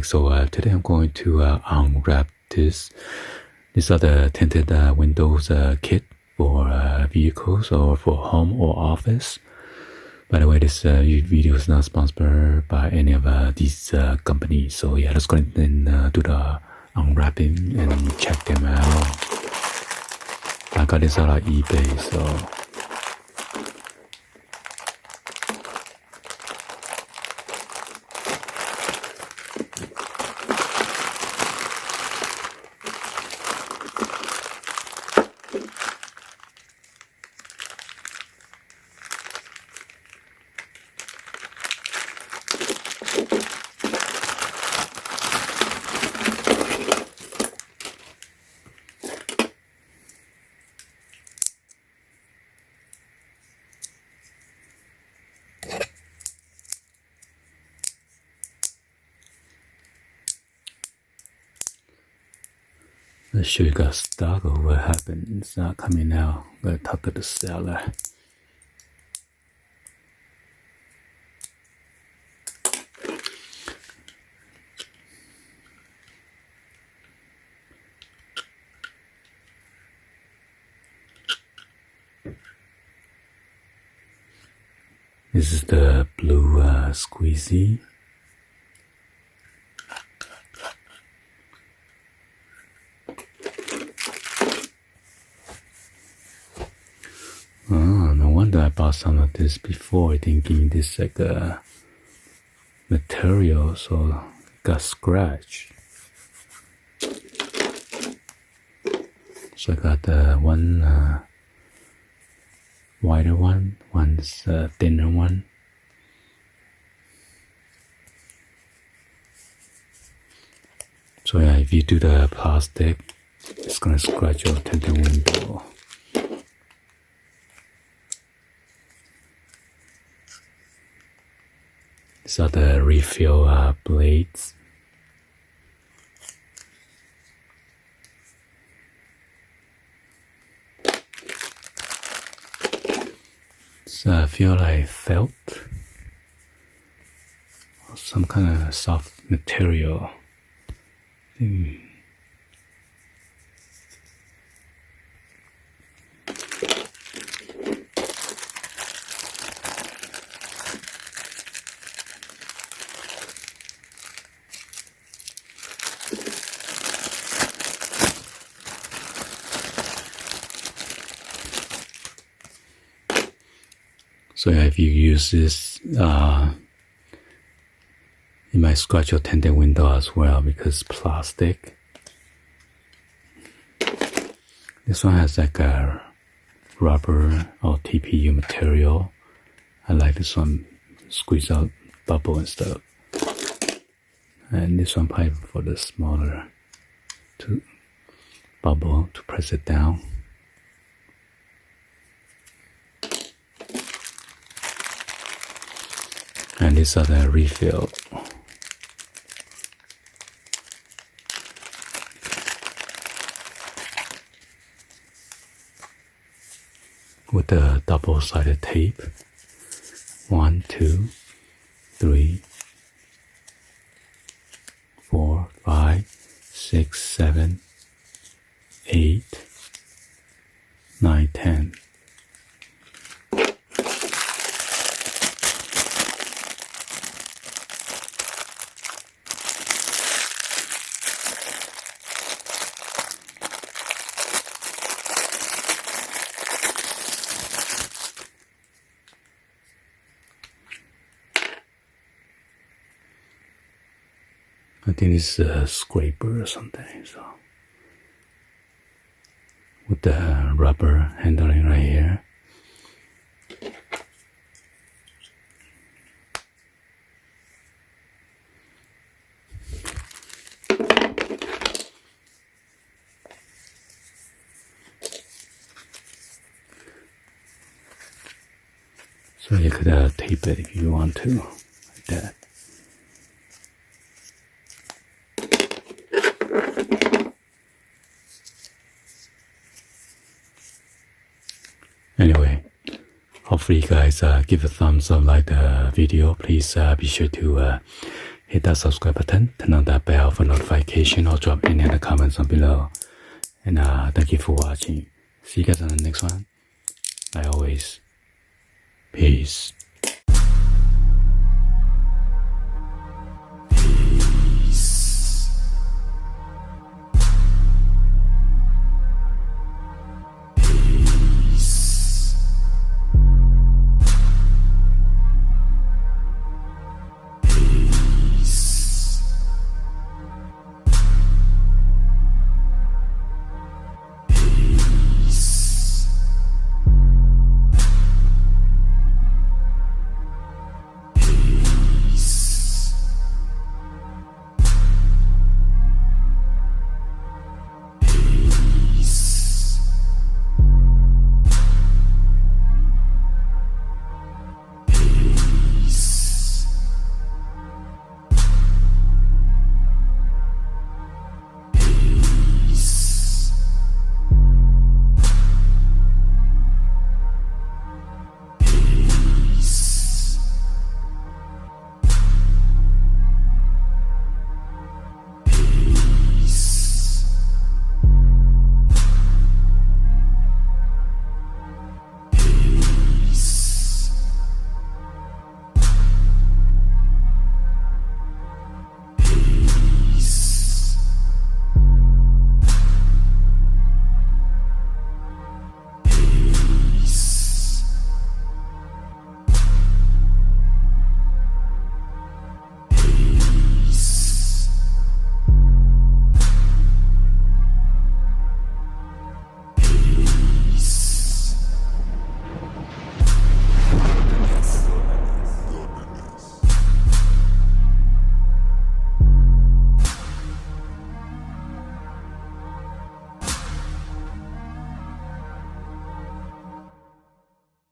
back. So today I'm going to unwrap this. These are the tinted windows kit for vehicles or for home or office. By the way, this video is not sponsored by any of these companies. So yeah, let's go ahead and do the unwrapping and check them out. I got this out on eBay, so the shoe got stuck or what happened. It's not coming out. I'm gonna talk to the seller. This is the blue squeezy. Oh, no wonder I bought some of this before. It didn't give me this like material, so it got scratched. So I got one wider one, one's thinner one. So yeah, if you do the plastic, it's gonna scratch your tinted window. These are the refill blades. I feel like felt or some kind of soft material. So yeah, if you use this, it might scratch your tinted window as well because plastic. This one has like a rubber or TPU material. I like this one, squeeze out bubble and stuff. And this one pipe for the smaller bubble to press it down. And these are the refill. With the double-sided tape. 1, 2, 3, 4, 5, 6, 7, 8, 9, 10. I think it's a scraper or something, so with the rubber handling right here. So you could tape it if you want to, like that. Anyway, hopefully you guys give a thumbs up, like the video. Please be sure to hit that subscribe button, turn on that bell for notification, or drop any other comments on below. And thank you for watching. See you guys on the next one. Like always, peace.